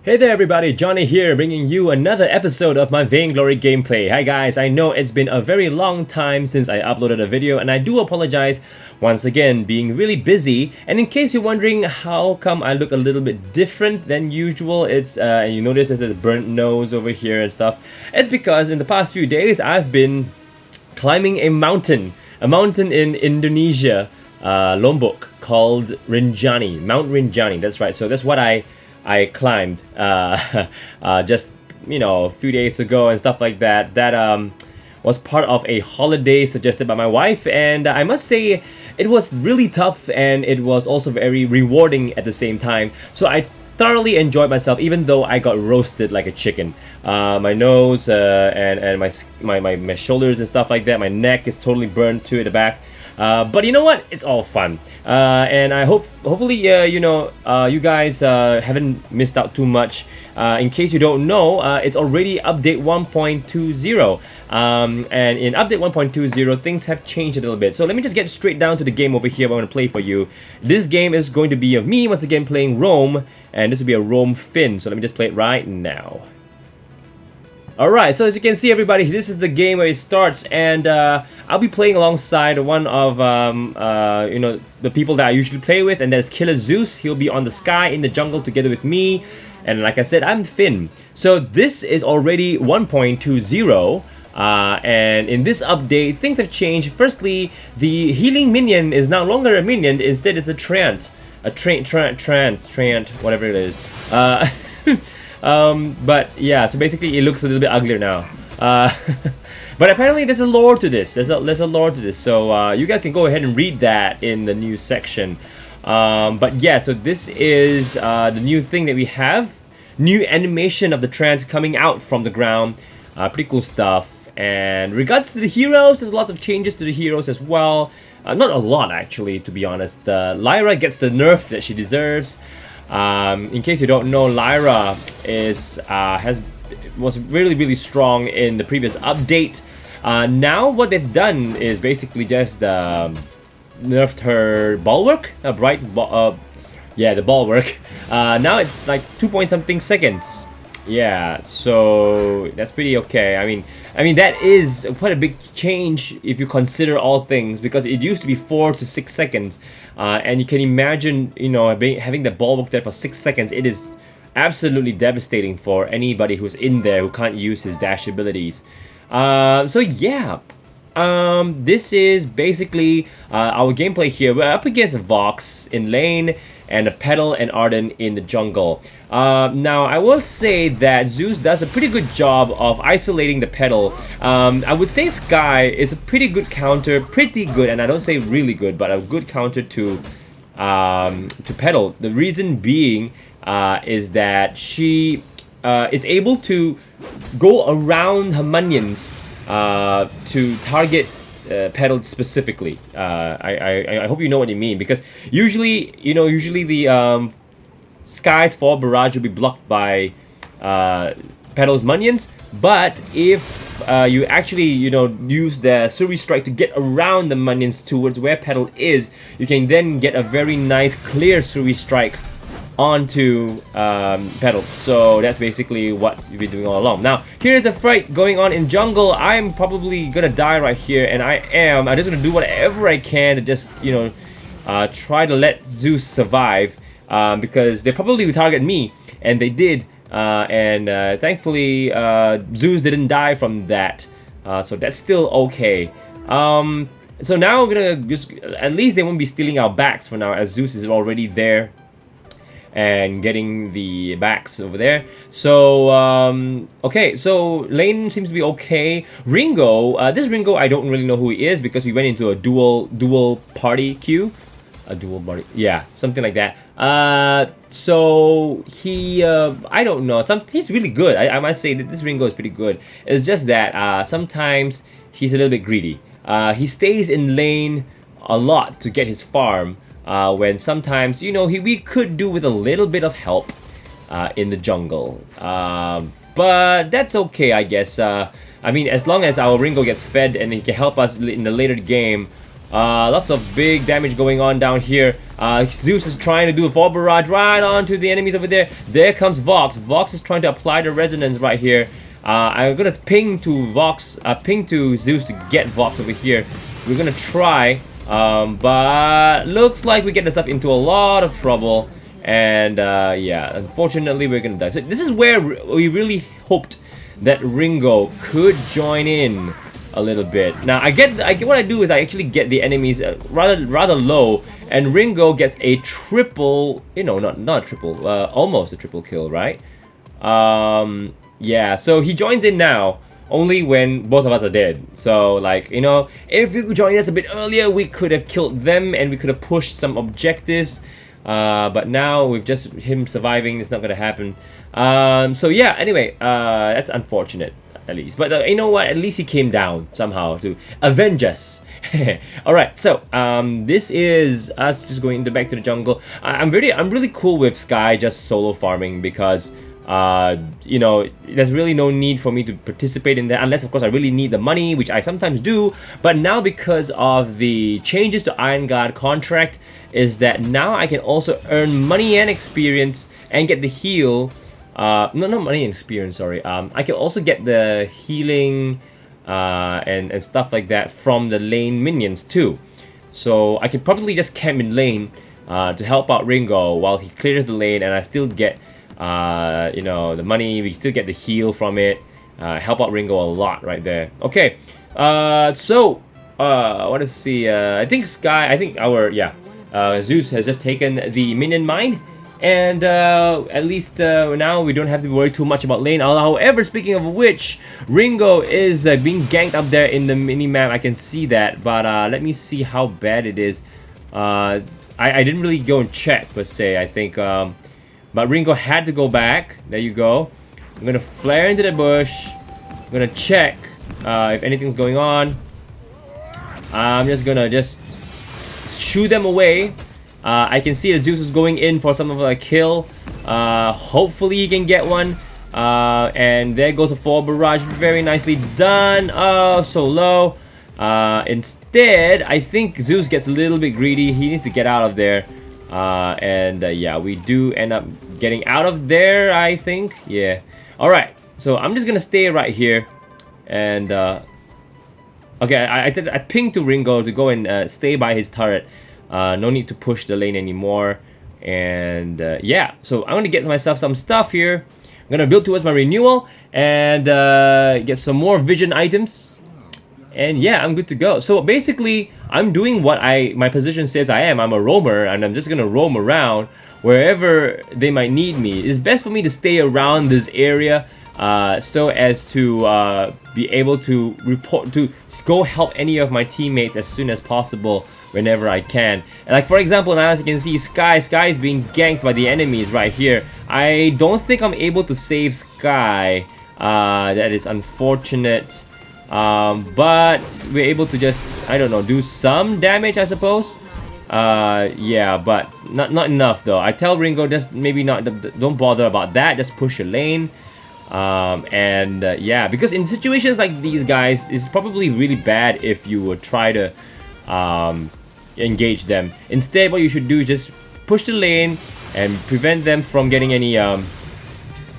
Hey there everybody, Johnny here bringing you another episode of my Vainglory gameplay. Hi guys, I know it's been a very long time since I uploaded a video and I do apologize once again being really busy. And in case you're wondering how come I look a little bit different than usual, it's you notice there's a burnt nose over here and stuff. It's because in the past few days I've been climbing a mountain in Indonesia, Lombok, called Rinjani, Mount Rinjani. That's right, so that's what I climbed just a few days ago and stuff like that. That was part of a holiday suggested by my wife, and I must say it was really tough and it was also very rewarding at the same time. So I thoroughly enjoyed myself, even though I got roasted like a chicken. My nose and my shoulders and stuff like that. My neck is totally burned to the back. But you know what? It's all fun, and I hopefully you guys haven't missed out too much. In case you don't know, it's already update 1.20, and in update 1.20 things have changed a little bit. So let me just get straight down to the game over here. I'm going to play for you. This game is going to be of me once again playing Rome, and this will be a Rome Phinn. So let me just play it right now. Alright, so as you can see everybody, this is the game where it starts, and I'll be playing alongside one of the people that I usually play with, and that's Killer Zeus. He'll be on the sky in the jungle together with me, and like I said, I'm Phinn. So this is already 1.20, and in this update things have changed. Firstly, the healing minion is no longer a minion, instead it's a treant, whatever it is. But yeah, so basically it looks a little bit uglier now. But apparently there's a lore to this. There's a lore to this. So you guys can go ahead and read that in the news section. But yeah, so this is the new thing that we have. New animation of the trance coming out from the ground. Pretty cool stuff. And regards to the heroes, there's lots of changes to the heroes as well. Not a lot actually, to be honest. Lyra gets the nerf that she deserves. In case you don't know, Lyra was really strong in the previous update. Now what they've done is basically just nerfed her bulwark, the bulwark. Now it's like 2 point something seconds. Yeah, so that's pretty okay. I mean that is quite a big change if you consider all things, because it used to be 4 to 6 seconds, and you can imagine, having the bulwark there for 6 seconds. It is absolutely devastating for anybody who's in there who can't use his dash abilities. So yeah, this is basically our gameplay here. We're up against Vox in lane and a Petal and Arden in the jungle. Now, I will say that Zeus does a pretty good job of isolating the Petal. I would say Sky is a pretty good counter, and I don't say really good, but a good counter to Petal. The reason being is that she is able to go around her minions to target Petal specifically. I hope you know what you mean, because usually the Sky's fall barrage will be blocked by Petal's minions, but if you actually use the Suri Strike to get around the minions towards where Petal is, you can then get a very nice clear Suri Strike onto Petal. So that's basically what you've been doing all along. Now here's a fight going on in jungle. I'm probably gonna die right here, and I'm just gonna do whatever I can to just try to let Zeus survive, because they probably would target me, and they did, and thankfully Zeus didn't die from that, so that's still okay. So now we're gonna just, at least they won't be stealing our backs for now, as Zeus is already there and getting the backs over there. So okay, so lane seems to be okay. Ringo, this Ringo, I don't really know who he is, because we went into a dual party queue. A dual party, yeah, something like that. So he, I don't know, he's really good. I must say that this Ringo is pretty good. It's just that sometimes he's a little bit greedy. He stays in lane a lot to get his farm, when sometimes, we could do with a little bit of help in the jungle. But that's okay, I guess. I mean, as long as our Ringo gets fed and he can help us in the later game. Lots of big damage going on down here. Zeus is trying to do a fall barrage right onto the enemies over there. There comes Vox. Vox is trying to apply the resonance right here. I'm gonna ping to Vox, ping to Zeus to get Vox over here. We're gonna try, but looks like we get ourselves into a lot of trouble. And yeah, unfortunately we're gonna die. So this is where we really hoped that Ringo could join in a little bit. Now I get what I do is I actually get the enemies rather low, and Ringo gets a triple, you know, not a triple, almost a triple kill, right? Yeah, so he joins in now only when both of us are dead. So like, you know, if you could join us a bit earlier, we could have killed them and we could have pushed some objectives. But now with just him surviving, it's not gonna happen. So yeah, anyway, that's unfortunate at least. But you know what? At least he came down somehow to avenge us. Alright, so this is us just going back to the jungle. I'm really cool with Sky just solo farming because you know, there's really no need for me to participate in that unless of course I really need the money, which I sometimes do. But now because of the changes to Iron Guard contract is that now I can also earn money and experience and get the heal. No, not money and experience, sorry. I can also get the healing and stuff like that from the lane minions too. So I can probably just camp in lane to help out Ringo while he clears the lane, and I still get you know, the money. We still get the heal from it. Help out Ringo a lot right there. Okay, so what is see? I think Zeus has just taken the minion mine, and at least now we don't have to worry too much about lane. However, speaking of which, Ringo is being ganked up there in the mini map. I can see that, but let me see how bad it is. I didn't really go and check per se. I think. But Ringo had to go back. There you go. I'm gonna flare into the bush. I'm gonna check if anything's going on. I'm just gonna shoo them away. I can see that Zeus is going in for some of a kill. Hopefully he can get one. And there goes a fall barrage. Very nicely done. Oh, so low. Instead, I think Zeus gets a little bit greedy. He needs to get out of there. Yeah, we do end up getting out of there, I think. Yeah. Alright, so I'm just gonna stay right here. And, okay, I pinged to Ringo to go and stay by his turret. No need to push the lane anymore. And, yeah, so I'm gonna get myself some stuff here. I'm gonna build towards my renewal and get some more vision items. And yeah, I'm good to go. So basically, I'm doing what my position says I am. I'm a roamer, and I'm just gonna roam around wherever they might need me. It's best for me to stay around this area so as to be able to go help any of my teammates as soon as possible whenever I can. And like for example, now as you can see, Sky is being ganked by the enemies right here. I don't think I'm able to save Sky. That is unfortunate. But we're able to just, I don't know, do some damage, I suppose. Yeah, but not enough though. I tell Ringo, just maybe don't bother about that. Just push your lane. Yeah, because in situations like these guys, it's probably really bad if you would try to engage them. Instead, what you should do is just push the lane and prevent them from getting any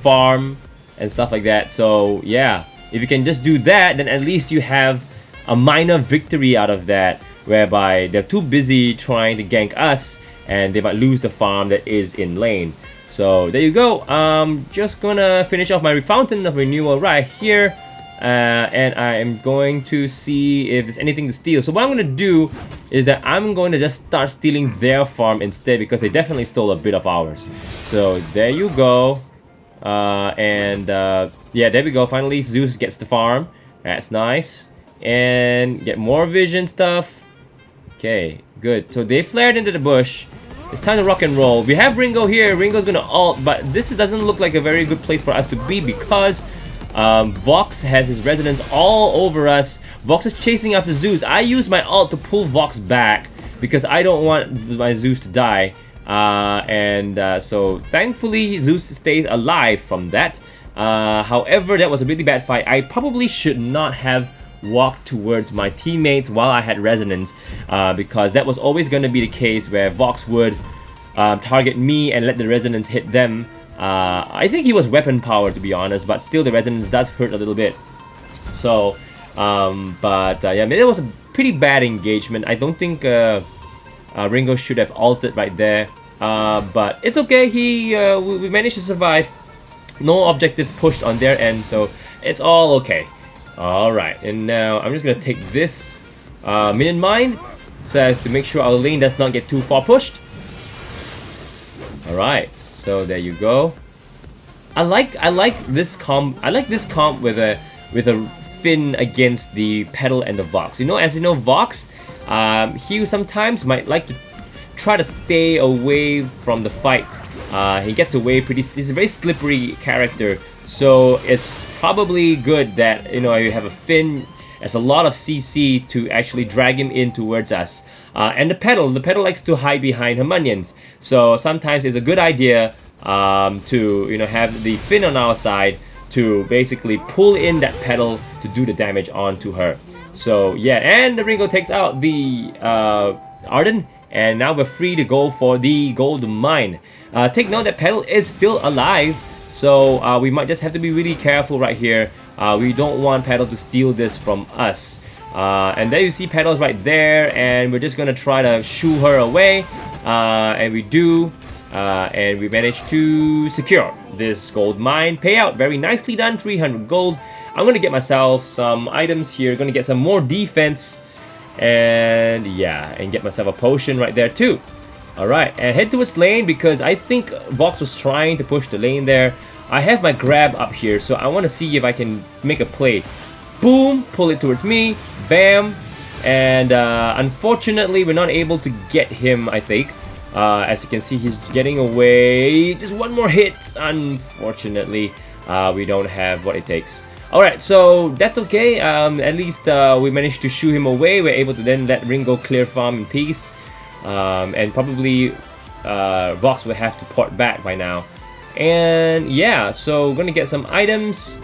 farm and stuff like that. So yeah. If you can just do that, then at least you have a minor victory out of that, whereby they're too busy trying to gank us and they might lose the farm that is in lane. So there you go. Just gonna finish off my fountain of renewal right here, and I am going to see if there's anything to steal. So what I'm gonna do is that I'm going to just start stealing their farm instead, because they definitely stole a bit of ours. So there you go. Yeah, there we go. Finally, Zeus gets the farm. That's nice. And get more vision stuff. Okay, good. So they flared into the bush. It's time to rock and roll. We have Ringo here. Ringo's gonna ult, but this doesn't look like a very good place for us to be because Vox has his resonance all over us. Vox is chasing after Zeus. I use my ult to pull Vox back because I don't want my Zeus to die. So thankfully Zeus stays alive from that. However, that was a really bad fight. I probably should not have walk towards my teammates while I had resonance, because that was always going to be the case where Vox would target me and let the resonance hit them. I think he was weapon power, to be honest, but still the resonance does hurt a little bit. So, yeah, I mean, it was a pretty bad engagement. I don't think Ringo should have ulted right there, but it's okay. We managed to survive. No objectives pushed on their end, so it's all okay. Alright, and now I'm just gonna take this minion mine so as to make sure our lane does not get too far pushed. Alright, so there you go. I like this comp with a Phinn against the Petal and the Vox. As you know, Vox, he sometimes might like to try to stay away from the fight. He gets away he's a very slippery character, so it's probably good that you have a Phinn as a lot of CC to actually drag him in towards us. And the Petal likes to hide behind her minions, so sometimes it's a good idea to have the Phinn on our side to basically pull in that Petal to do the damage onto her. So yeah, and the Ringo takes out the Arden, and now we're free to go for the gold mine. Take note that Petal is still alive, so we might just have to be really careful right here. We don't want Petal to steal this from us. And there you see Petal's right there, and we're just gonna try to shoo her away, and we do, and we managed to secure this gold mine payout. Very nicely done, 300 gold. I'm gonna get myself some items here, gonna get some more defense, and yeah, and get myself a potion right there too. Alright, and head towards lane because I think Vox was trying to push the lane there. I have my grab up here, so I want to see if I can make a play. Boom, pull it towards me, bam, and unfortunately we're not able to get him, I think. As you can see, he's getting away. Just one more hit. Unfortunately, we don't have what it takes. Alright, so that's okay. At least we managed to shoo him away. We're able to then let Ringo clear farm in peace. And probably Vox will have to port back by now. And yeah, so we're gonna get some items.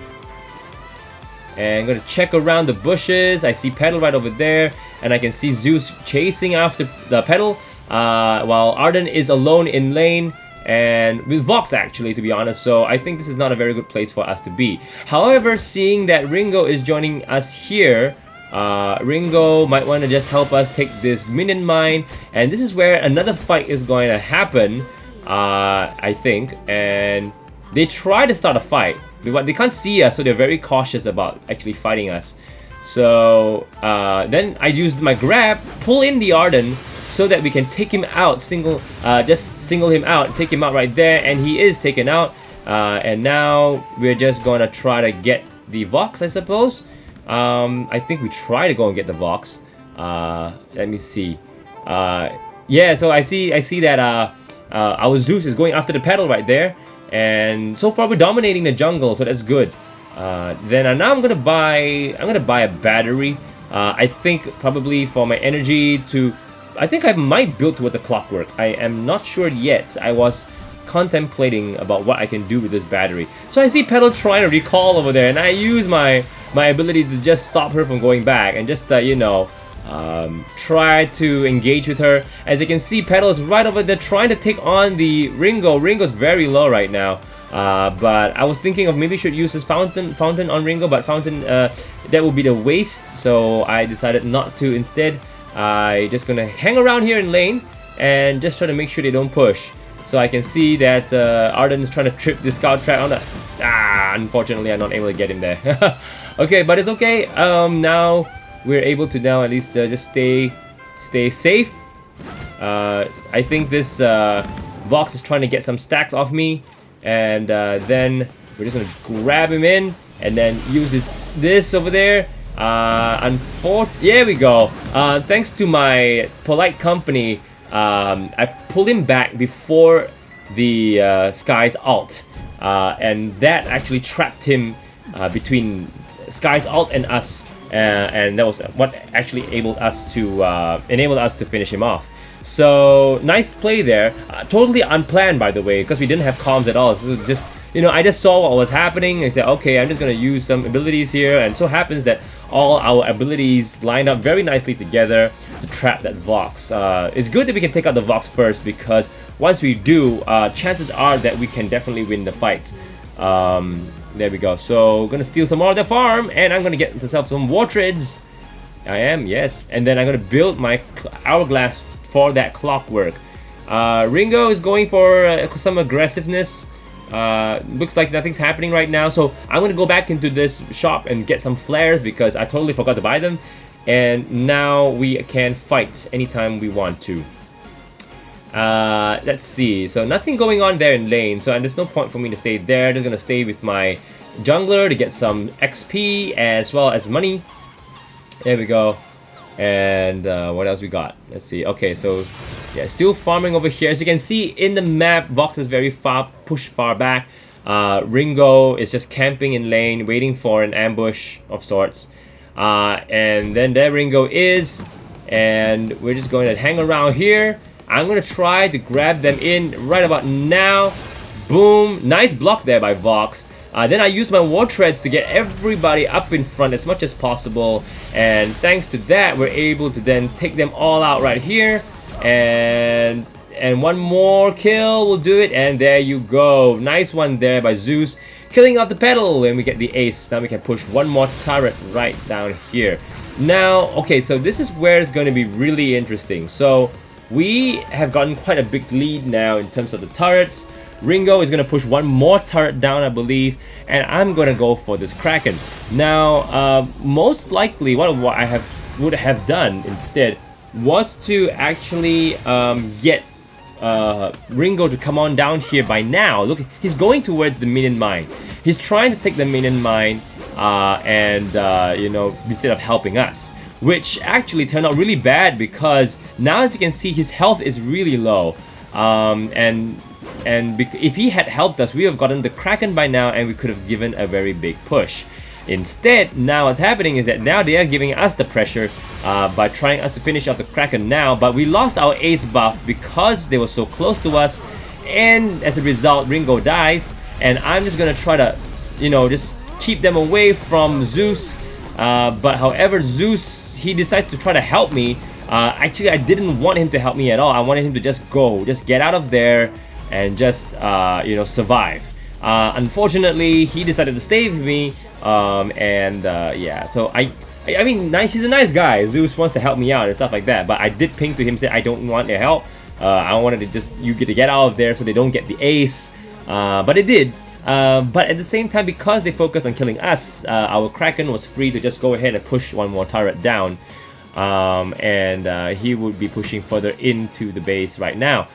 And I'm gonna check around the bushes. I see Petal right over there. And I can see Zeus chasing after the Petal. While Arden is alone in lane. And with Vox actually, to be honest. So I think this is not a very good place for us to be. However, seeing that Ringo is joining us here, Ringo might want to just help us take this minion mine, and this is where another fight is going to happen, I think. And they try to start a fight, but they can't see us, so they're very cautious about actually fighting us. So then I used my grab, pull in the Arden, so that we can take him out, just single him out, take him out right there, and he is taken out. And now we're just gonna try to get the Vox, I suppose. I think we try to go and get the Vox. Let me see. Yeah, so I see that our Zeus is going after the Petal right there, and so far we're dominating the jungle, so that's good. Then now I'm gonna buy a battery. I think probably for my energy to. I think I might build towards a clockwork. I am not sure yet. I was contemplating about what I can do with this battery. So I see Petal trying to recall over there, and I use my ability to just stop her from going back and just try to engage with her. As you can see, Petal is right over there trying to take on the Ringo. Ringo's very low right now, but I was thinking of maybe should use this fountain on Ringo, but fountain that would be the waste, so I decided not to. Instead, I just gonna hang around here in lane and just try to make sure they don't push. So I can see that Arden is trying to trip the scout trap on the. Unfortunately, I'm not able to get him there. Okay, but it's okay. Now we're able to at least just stay safe. I think this Vox is trying to get some stacks off me, and then we're just gonna grab him in and then use this over there. There we go. Thanks to my polite company, I pulled him back before the Sky's ult, and that actually trapped him between Sky's ult and us, and that was what actually enabled us to finish him off. So nice play there. Totally unplanned, by the way, because we didn't have comms at all. So it was just you know, I just saw what was happening. I said, okay, I'm just gonna use some abilities here, and so happens that all our abilities line up very nicely together to trap that Vox. It's good that we can take out the Vox first, because once we do, chances are that we can definitely win the fights. There we go. So gonna steal some more of the farm, and I'm gonna get myself some war treads. I am, yes. And then I'm gonna build my hourglass for that clockwork. Ringo is going for some aggressiveness. Looks like nothing's happening right now, so I'm gonna go back into this shop and get some flares because I totally forgot to buy them, and now we can fight anytime we want to. Let's see, so nothing going on there in lane, so there's no point for me to stay there. I'm just gonna stay with my jungler to get some XP as well as money. There we go. And what else we got? Let's see. Okay, so yeah, still farming over here. As you can see in the map, Vox is very pushed far back. Ringo is just camping in lane, waiting for an ambush of sorts. And then there Ringo is, and we're just going to hang around here. I'm going to try to grab them in right about now. Boom! Nice block there by Vox. Then I use my war treads to get everybody up in front as much as possible, and thanks to that we're able to then take them all out right here, and one more kill will do it, and there you go. Nice one there by Zeus, killing off the pedal, and we get the ace. Now we can push one more turret right down here. Now, okay, so this is where it's going to be really interesting. So we have gotten quite a big lead now in terms of the turrets. Ringo is going to push one more turret down, I believe, and I'm going to go for this Kraken. Now, most likely what I would have done instead was to actually get Ringo to come on down here by now. Look, he's going towards the minion mine. He's trying to take the minion mine you know, instead of helping us, which actually turned out really bad because now, as you can see, his health is really low. If he had helped us, we would have gotten the Kraken by now, and we could have given a very big push. Instead, now what's happening is that now they are giving us the pressure by trying us to finish off the Kraken now, but we lost our ace buff because they were so close to us, and as a result, Ringo dies, and I'm just gonna try to, you know, just keep them away from Zeus. But however, Zeus, he decides to try to help me. Actually, I didn't want him to help me at all. I wanted him to just get out of there and just you know, survive. Unfortunately, he decided to stay with me, yeah, so I mean, he's a nice guy. Zeus wants to help me out and stuff like that, but I did ping to him, say I don't want their help. I wanted to just, you get to get out of there so they don't get the ace, but it did. But at the same time, because they focused on killing us, our Kraken was free to just go ahead and push one more turret down, he would be pushing further into the base right now.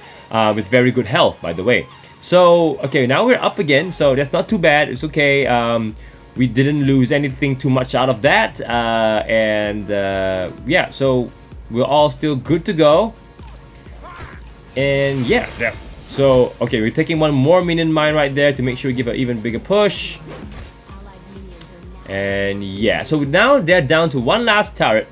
With very good health, by the way. So, okay, now we're up again, so that's not too bad. It's okay. We didn't lose anything too much out of that. Yeah, so we're all still good to go. And yeah. So, okay, we're taking one more minion mine right there to make sure we give an even bigger push. And yeah, so now they're down to one last turret.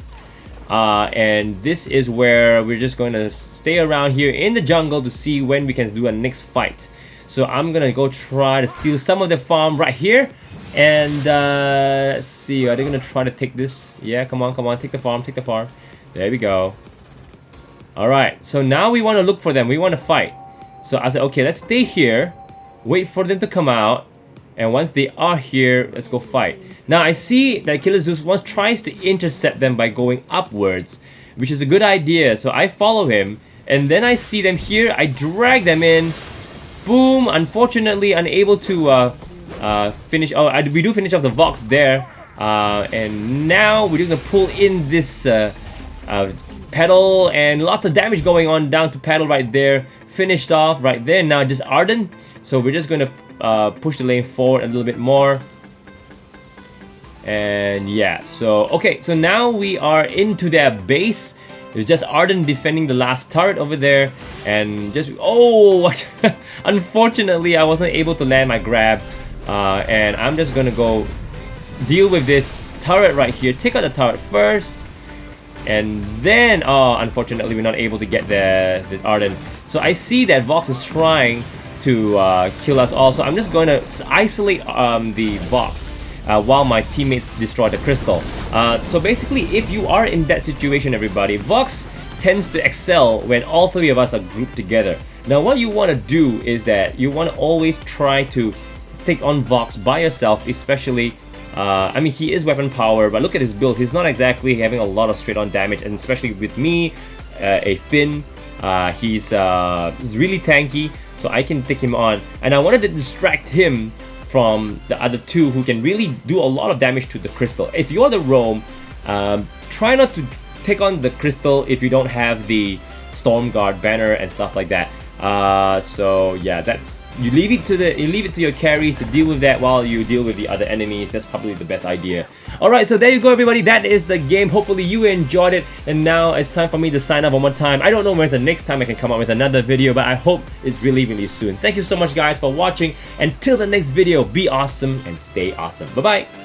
And this is where we're just going to stay around here in the jungle to see when we can do a next fight. So I'm gonna go try to steal some of the farm right here, and let's see, are they gonna try to take this? Yeah, come on, take the farm. There we go. Alright, so now we want to look for them, we want to fight. So I said, okay, let's stay here, wait for them to come out, and once they are here, let's go fight. Now I see that Killer Zeus once tries to intercept them by going upwards, which is a good idea, so I follow him, and then I see them here, I drag them in, boom, unfortunately unable to finish, we do finish off the Vox there, and now we're just gonna pull in this pedal, and lots of damage going on down to pedal right there, finished off right there. Now just Arden, so we're just gonna push the lane forward a little bit more. And yeah, so okay, so now we are into their base. It's just Arden defending the last turret over there, and just unfortunately I wasn't able to land my grab, and I'm just gonna go deal with this turret right here, take out the turret first, and then unfortunately we're not able to get the Arden. So I see that Vox is trying to kill us all. So I'm just going to isolate the Vox while my teammates destroy the crystal. So basically, if you are in that situation, everybody, Vox tends to excel when all three of us are grouped together. Now, what you want to do is that you want to always try to take on Vox by yourself, especially. I mean, he is weapon power, but look at his build. He's not exactly having a lot of straight-on damage, and especially with me, a Phinn, he's really tanky, so I can take him on. And I wanted to distract him from the other two who can really do a lot of damage to the crystal. If you're the roam, try not to take on the crystal if you don't have the Stormguard banner and stuff like that. So yeah, that's you leave it to your carries to deal with that while you deal with the other enemies. That's probably the best idea. Alright, so there you go, everybody. That is the game. Hopefully you enjoyed it. And now it's time for me to sign off one more time. I don't know when the next time I can come out with another video, but I hope it's really soon. Thank you so much, guys, for watching. Until the next video, be awesome and stay awesome. Bye-bye.